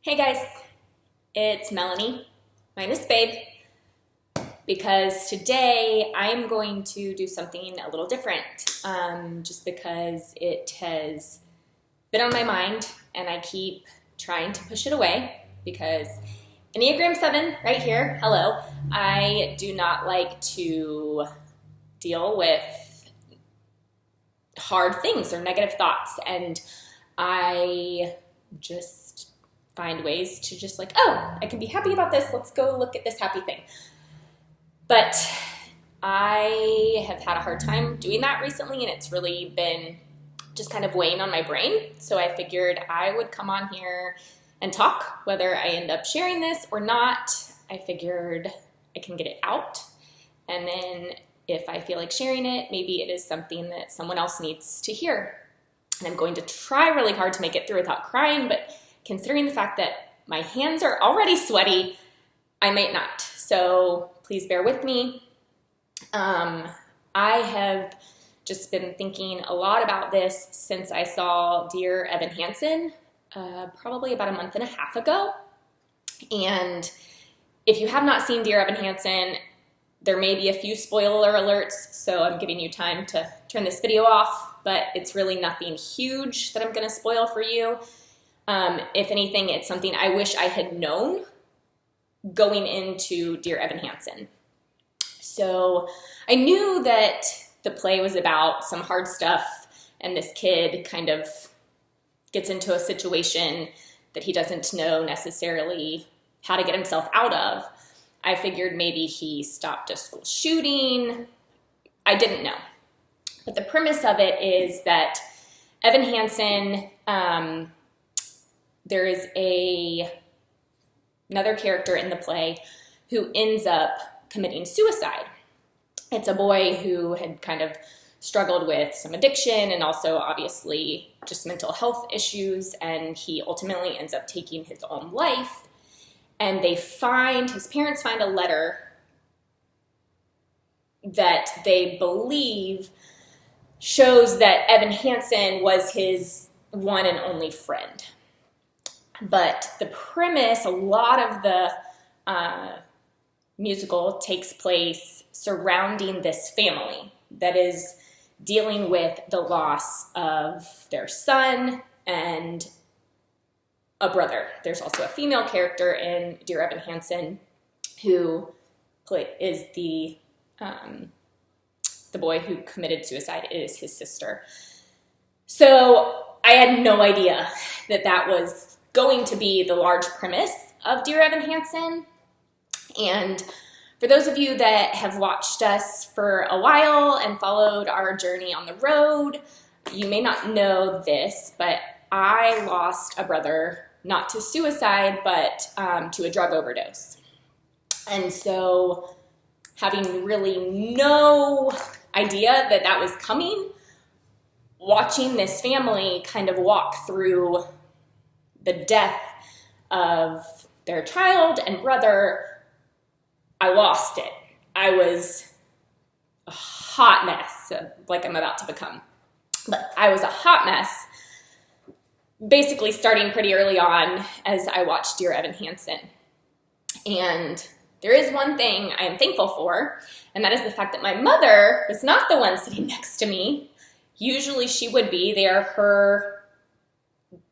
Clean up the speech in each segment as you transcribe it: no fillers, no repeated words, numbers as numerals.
Hey guys, it's Melanie, minus Babe, because today I am going to do something a little different, just because it has been on my mind and I keep trying to push it away because Enneagram 7 right here, hello, I do not like to deal with hard things or negative thoughts, and I just find ways to just like, oh, I can be happy about this. Let's go look at this happy thing. But I have had a hard time doing that recently, and it's really been just kind of weighing on my brain. So I figured I would come on here and talk, whether I end up sharing this or not. I figured I can get it out. And then if I feel like sharing it, maybe it is something that someone else needs to hear. And I'm going to try really hard to make it through without crying, but considering the fact that my hands are already sweaty, I might not. So please bear with me. I have just been thinking a lot about this since I saw Dear Evan Hansen probably about a month and a half ago. And if you have not seen Dear Evan Hansen, there may be a few spoiler alerts, so I'm giving you time to turn this video off, but it's really nothing huge that I'm going to spoil for you. If anything, it's something I wish I had known going into Dear Evan Hansen. So I knew that the play was about some hard stuff, and this kid kind of gets into a situation that he doesn't know necessarily how to get himself out of. I figured maybe he stopped a school shooting. I didn't know. But the premise of it is that Evan Hansen, there is another character in the play who ends up committing suicide. It's a boy who had kind of struggled with some addiction and also obviously just mental health issues, and he ultimately ends up taking his own life. And his parents find a letter that they believe shows that Evan Hansen was his one and only friend. But the premise, a lot of the musical takes place surrounding this family that is dealing with the loss of their son and a brother. There's also a female character in Dear Evan Hansen who is the boy who committed suicide. It is his sister. So I had no idea that that was going to be the large premise of Dear Evan Hansen. And for those of you that have watched us for a while and followed our journey on the road, you may not know this, but I lost a brother, not to suicide, but to a drug overdose. And so having really no idea that that was coming, watching this family kind of walk through the death of their child and brother, I lost it. I was a hot mess, like I'm about to become. But I was a hot mess, basically starting pretty early on as I watched Dear Evan Hansen. And there is one thing I am thankful for, and that is the fact that my mother was not the one sitting next to me. Usually she would be. They are her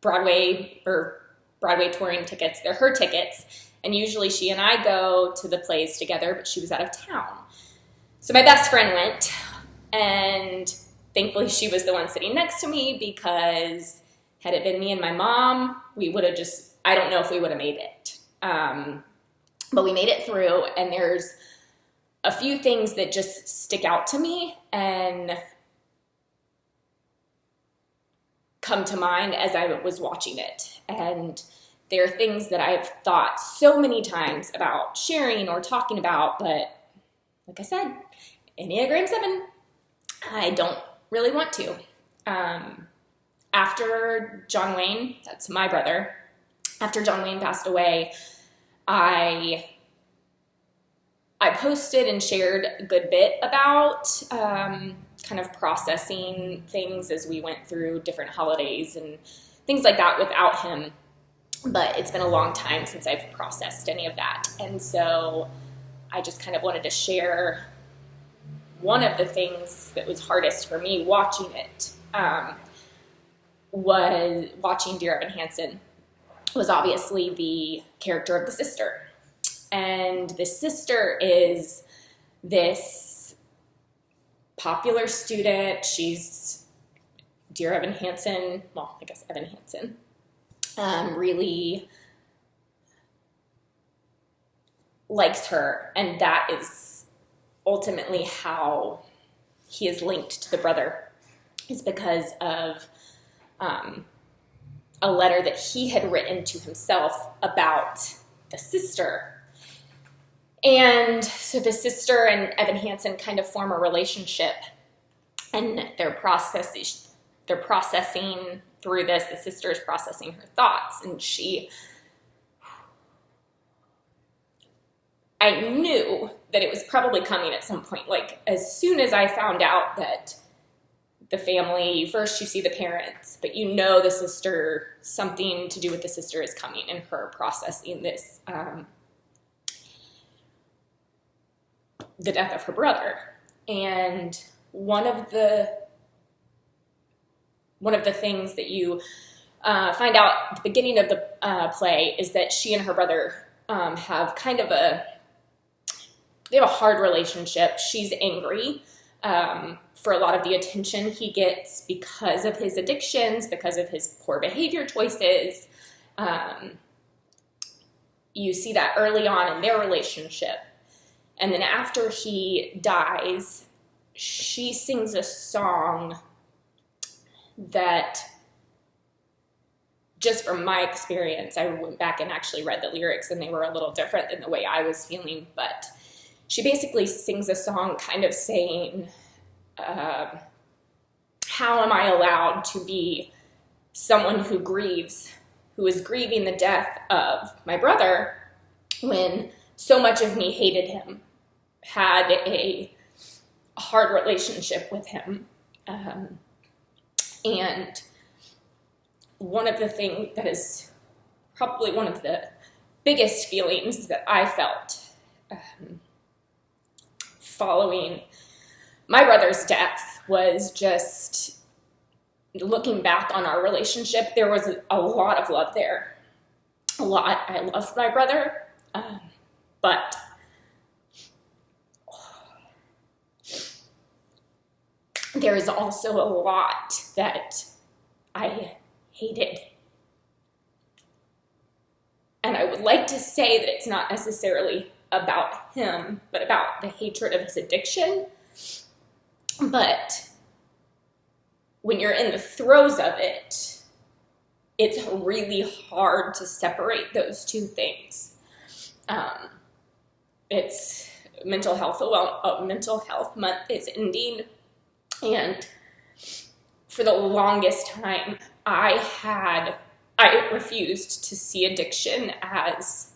Broadway touring tickets. They're her tickets. And usually she and I go to the plays together, but she was out of town. So my best friend went, and thankfully she was the one sitting next to me, because had it been me and my mom, we would have I don't know if we would have made it. But we made it through, and there's a few things that just stick out to me and come to mind as I was watching it. And there are things that I've thought so many times about sharing or talking about, but like I said, Enneagram 7, I don't really want to. After John Wayne, that's my brother, after John Wayne passed away, I posted and shared a good bit about kind of processing things as we went through different holidays and things like that without him. but it's been a long time since I've processed any of that. And so I just kind of wanted to share one of the things that was hardest for me watching it. Was watching Dear Evan Hansen was obviously the character of the sister. And the sister is this popular student. She's Dear Evan Hansen, well, I guess Evan Hansen, really likes her. And that is ultimately how he is linked to the brother, is because of a letter that he had written to himself about the sister. And so the sister and Evan Hansen kind of form a relationship, and they're processing through this. The sister is processing her thoughts, and I knew that it was probably coming at some point. Like, as soon as I found out that the family, first you see the parents, but you know the sister, something to do with the sister is coming, and her processing this, the death of her brother. And one of the things that you find out at the beginning of the play is that she and her brother have kind of they have a hard relationship. She's angry for a lot of the attention he gets because of his addictions, because of his poor behavior choices. You see that early on in their relationship. And then after he dies, she sings a song that, just from my experience, I went back and actually read the lyrics, and they were a little different than the way I was feeling, but she basically sings a song kind of saying, how am I allowed to be someone who is grieving the death of my brother, when so much of me hated him, had a hard relationship with him. And one of the things that is probably one of the biggest feelings that I felt following my brother's death was just looking back on our relationship. There was a lot of love there. A lot. I loved my brother, but there is also a lot that I hated. And I would like to say that it's not necessarily about him, but about the hatred of his addiction. But when you're in the throes of it, it's really hard to separate those two things. It's Mental Health Month is ending, and for the longest time, I refused to see addiction as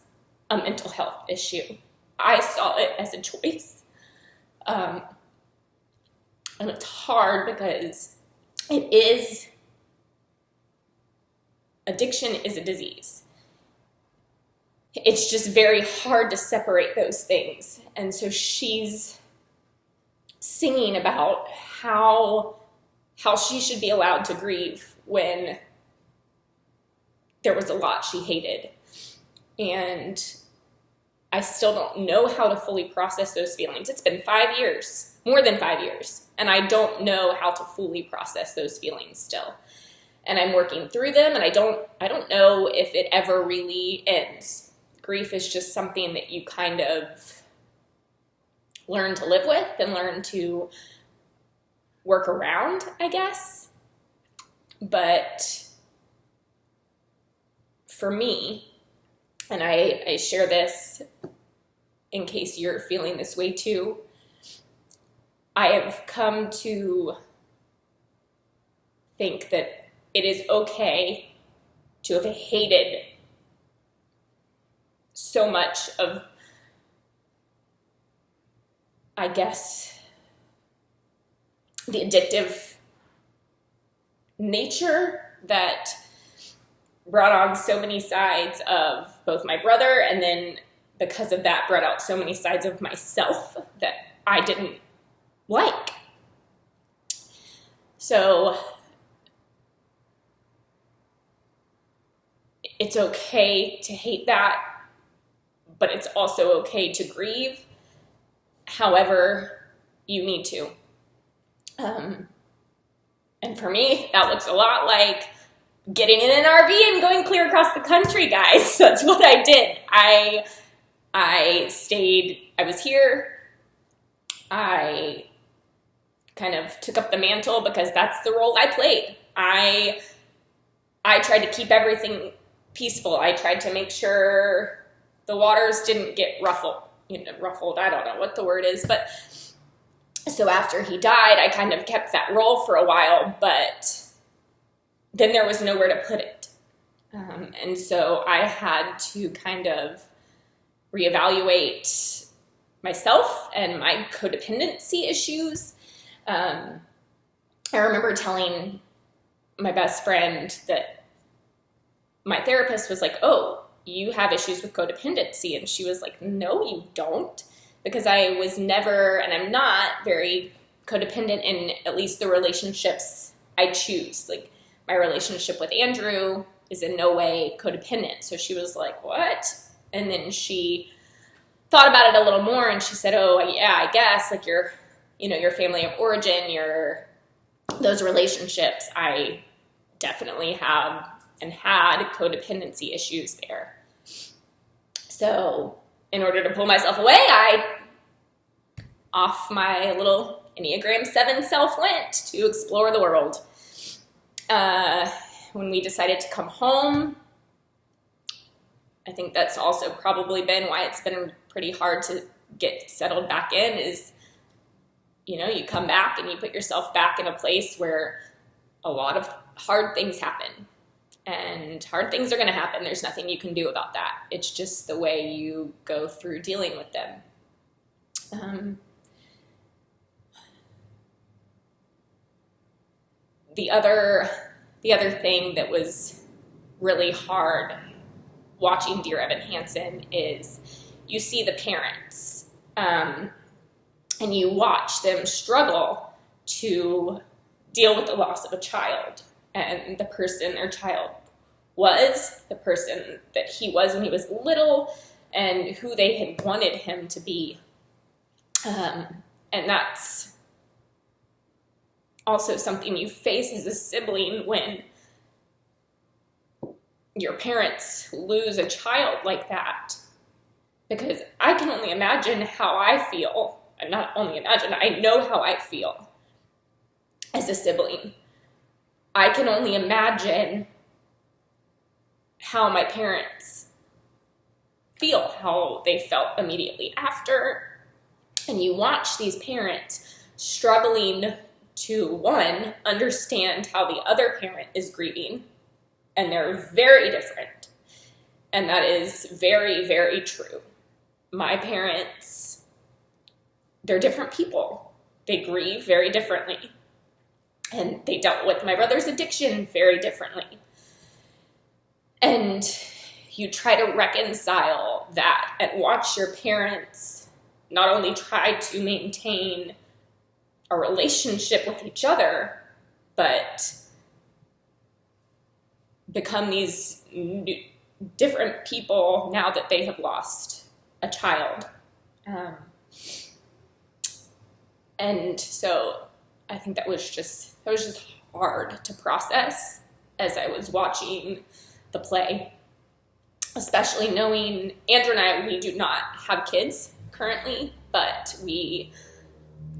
a mental health issue. I saw it as a choice. And it's hard because addiction is a disease. It's just very hard to separate those things. And so she's singing about how she should be allowed to grieve when there was a lot she hated. And I still don't know how to fully process those feelings. It's been 5 years, more than 5 years, and I don't know how to fully process those feelings still. And I'm working through them, and I don't know if it ever really ends. Grief is just something that you kind of learn to live with and learn to work around, I guess. But for me, and I share this in case you're feeling this way too, I have come to think that it is okay to have hated so much of, I guess, the addictive nature that brought on so many sides of both my brother, and then because of that brought out so many sides of myself that I didn't like. So it's okay to hate that, but it's also okay to grieve however you need to. And for me, that looks a lot like getting in an RV and going clear across the country, guys. That's what I did. I stayed, I was here. I kind of took up the mantle because that's the role I played. I tried to keep everything peaceful. I tried to make sure the waters didn't get ruffled. I don't know what the word is, but so after he died, I kind of kept that role for a while, but then there was nowhere to put it. And so I had to kind of reevaluate myself and my codependency issues. I remember telling my best friend that my therapist was like, "Oh, you have issues with codependency." And she was like, "No, you don't." Because I was never, and I'm not very codependent in at least the relationships I choose. Like my relationship with Andrew is in no way codependent. So she was like, "What?" And then she thought about it a little more and she said, "Oh yeah, I guess like your family of origin, those relationships, I definitely have and had codependency issues there." So in order to pull myself away, off my little Enneagram 7 self went to explore the world. When we decided to come home, I think that's also probably been why it's been pretty hard to get settled back in is, you come back and you put yourself back in a place where a lot of hard things happen. And hard things are going to happen. There's nothing you can do about that. It's just the way you go through dealing with them. The other thing that was really hard watching Dear Evan Hansen is you see the parents and you watch them struggle to deal with the loss of a child. And the person their child was, the person that he was when he was little, and who they had wanted him to be. And that's also something you face as a sibling when your parents lose a child like that. Because I can only imagine how I feel, and not only imagine, I know how I feel as a sibling. I can only imagine how my parents feel, how they felt immediately after. And you watch these parents struggling to, one, understand how the other parent is grieving, and they're very different. And that is very, very true. My parents, they're different people. They grieve very differently. And they dealt with my brother's addiction very differently. And you try to reconcile that and watch your parents not only try to maintain a relationship with each other, but become these different people now that they have lost a child. And so I think that was just hard to process as I was watching the play, especially knowing Andrew and I, we do not have kids currently, but we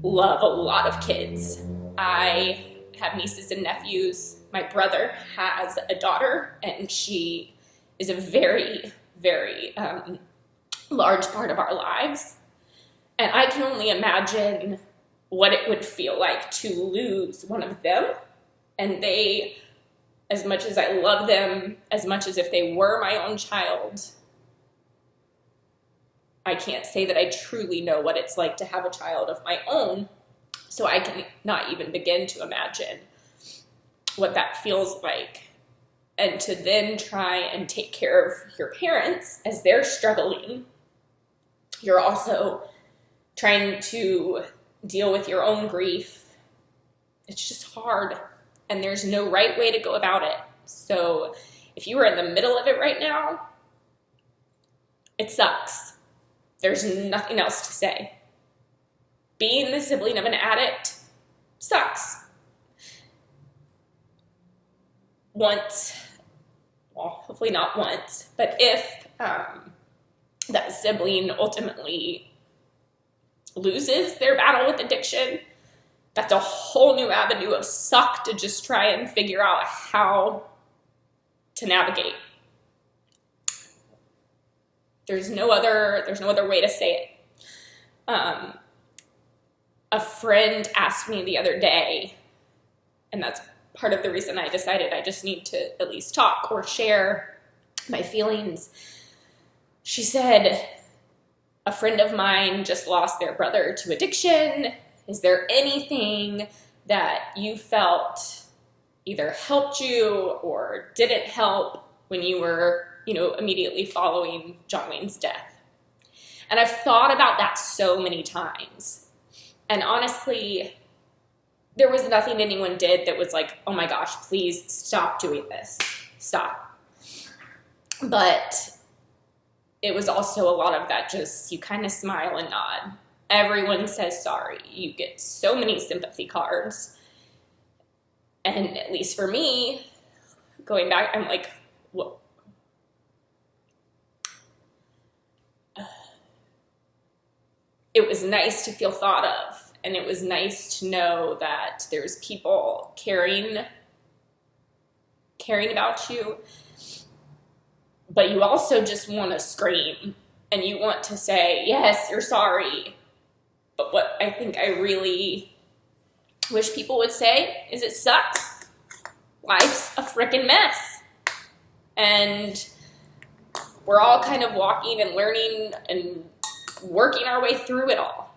love a lot of kids. I have nieces and nephews. My brother has a daughter, and she is a very, very large part of our lives. And I can only imagine what it would feel like to lose one of them. And they, as much as I love them, as much as if they were my own child, I can't say that I truly know what it's like to have a child of my own. So I can not even begin to imagine what that feels like and to then try and take care of your parents as they're struggling, you're also trying to deal with your own grief. It's just hard, and there's no right way to go about it. So if you are in the middle of it right now, it sucks. There's nothing else to say. Being the sibling of an addict sucks. Once, well, hopefully not once, but if that sibling ultimately loses their battle with addiction, that's a whole new avenue of suck to just try and figure out how to navigate. There's no other way to say it. A friend asked me the other day, and that's part of the reason I decided I just need to at least talk or share my feelings. She said, a friend of mine just lost their brother to addiction. Is there anything that you felt either helped you or didn't help when you were, immediately following John Wayne's death? And I've thought about that so many times. And honestly, there was nothing anyone did that was like, oh my gosh, please stop doing this. Stop. But it was also a lot of that just, you kind of smile and nod. Everyone says sorry. You get so many sympathy cards. And at least for me, going back, I'm like, whoa. It was nice to feel thought of. And it was nice to know that there's people caring about you. But you also just want to scream. And you want to say, yes, you're sorry. But what I think I really wish people would say is it sucks. Life's a freaking mess. And we're all kind of walking and learning and working our way through it all.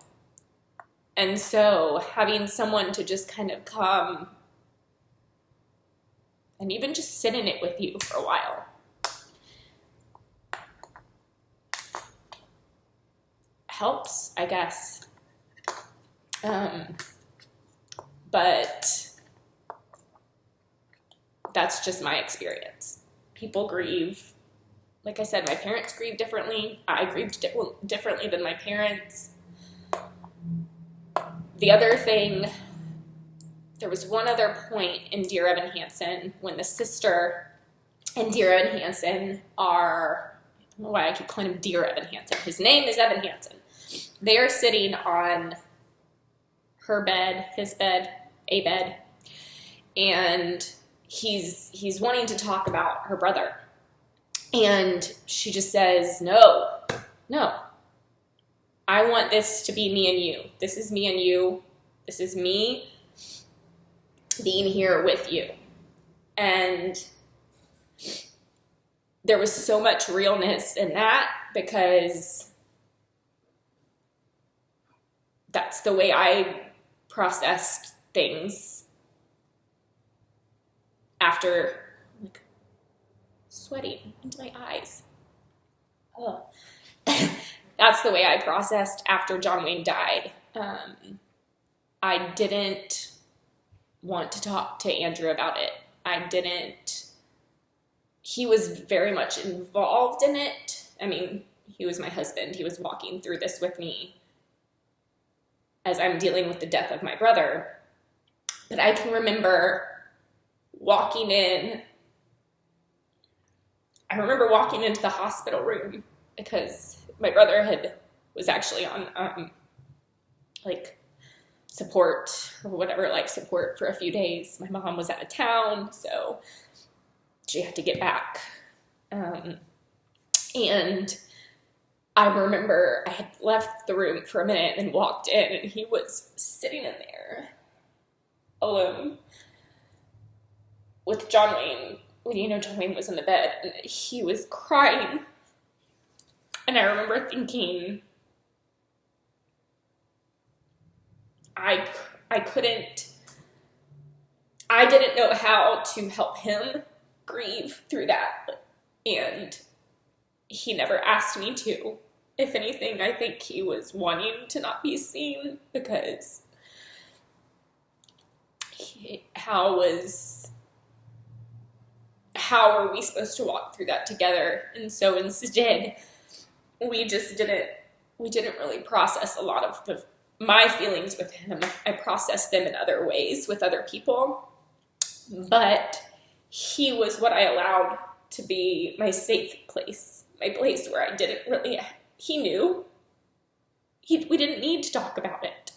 And so having someone to just kind of come and even just sit in it with you for a while helps, I guess. But that's just my experience. People grieve. Like I said, my parents grieve differently. I grieved differently than my parents. The other thing, there was one other point in Dear Evan Hansen when the sister and Dear Evan Hansen are, I don't know why I keep calling him Dear Evan Hansen. His name is Evan Hansen. They are sitting on her bed, his bed, a bed, and he's wanting to talk about her brother. And she just says, no, I want this to be me and you. This is me and you. This is me being here with you. And there was so much realness in that because that's the way I processed things after sweating into my eyes. Oh. That's the way I processed after John Wayne died. I didn't want to talk to Andrew about it. He was very much involved in it. I mean, he was my husband. He was walking through this with me as I'm dealing with the death of my brother. But I can remember walking into the hospital room because my brother was actually on support or whatever, life support for a few days. My mom was out of town, so she had to get back. And I remember I had left the room for a minute and walked in, and he was sitting in there alone with John Wayne. When John Wayne was in the bed, and he was crying. And I remember thinking, I didn't know how to help him grieve through that. And he never asked me to. If anything, I think he was wanting to not be seen, because how are we supposed to walk through that together? And so instead, we didn't really process a lot of my feelings with him. I processed them in other ways with other people, but he was what I allowed to be my safe place, my place where I didn't really, he knew. We didn't need to talk about it.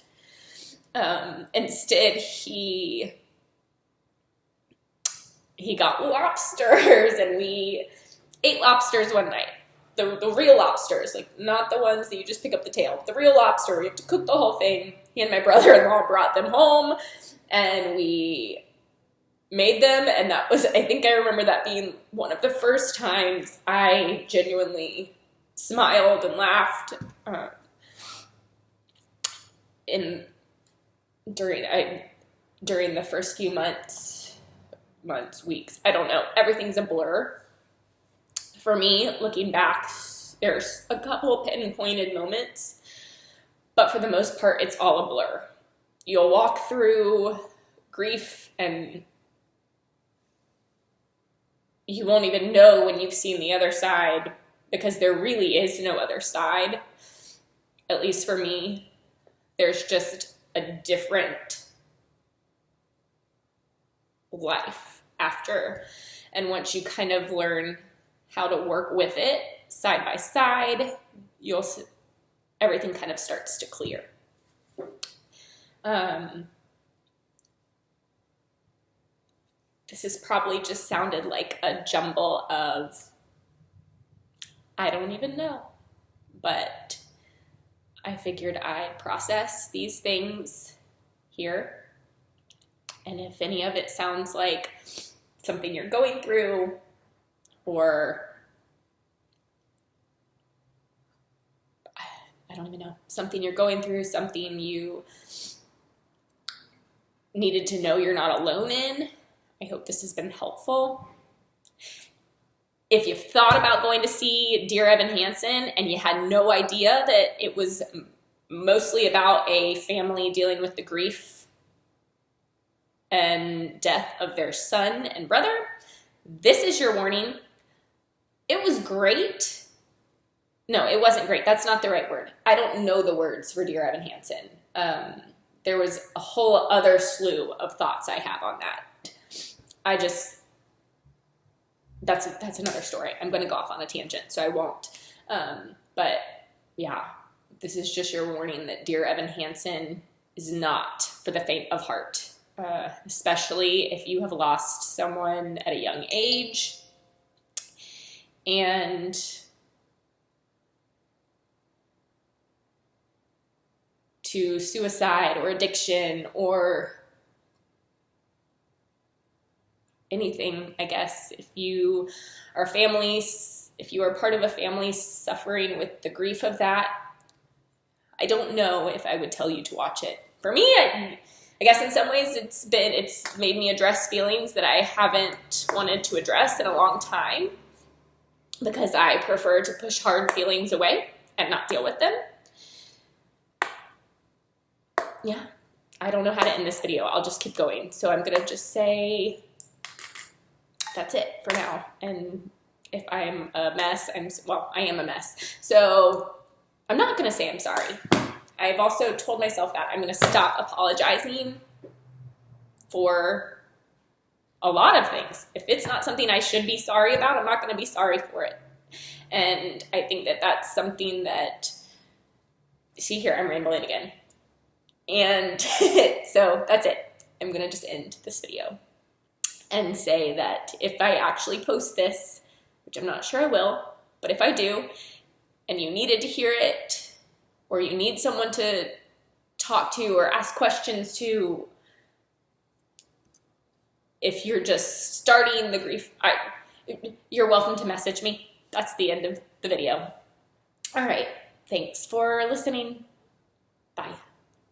Instead, he got lobsters, and we ate lobsters one night. The real lobsters, like not the ones that you just pick up the tail. The real lobster, we have to cook the whole thing. He and my brother-in-law brought them home, and we made them, and that was, I think I remember that being one of the first times I genuinely smiled and laughed during the first few months, weeks. I don't know. Everything's a blur. For me, looking back, there's a couple pinpointed moments, but for the most part, it's all a blur. You'll walk through grief and you won't even know when you've seen the other side, because there really is no other side. At least for me, there's just a different life after. And once you kind of learn how to work with it side by side, everything kind of starts to clear. This has probably just sounded like a jumble of, I don't even know, but I figured I'd process these things here. And if any of it sounds like something you're going through, or I don't even know, something you're going through, something you needed to know you're not alone in, I hope this has been helpful. If you've thought about going to see Dear Evan Hansen and you had no idea that it was mostly about a family dealing with the grief and death of their son and brother, this is your warning. It was great. No, it wasn't great. That's not the right word. I don't know the words for Dear Evan Hansen. There was a whole other slew of thoughts I have on that. That's another story. I'm going to go off on a tangent, so I won't. But yeah, this is just your warning that Dear Evan Hansen is not for the faint of heart, especially if you have lost someone at a young age and to suicide or addiction or anything, I guess. If you are part of a family suffering with the grief of that, I don't know if I would tell you to watch it. For me, I guess in some ways it's made me address feelings that I haven't wanted to address in a long time, because I prefer to push hard feelings away and not deal with them. Yeah, I don't know how to end this video. I'll just keep going. So I'm going to just say that's it for now. And if I'm a mess, I am a mess. So I'm not going to say I'm sorry. I've also told myself that I'm going to stop apologizing for a lot of things. If it's not something I should be sorry about, I'm not going to be sorry for it. And I think that that's something that, see here, I'm rambling again. And so that's it. I'm going to just end this video and say that if I actually post this, which I'm not sure I will, but if I do, and you needed to hear it, or you need someone to talk to or ask questions to, if you're just starting the grief, you're welcome to message me. That's the end of the video. All right. Thanks for listening. Bye.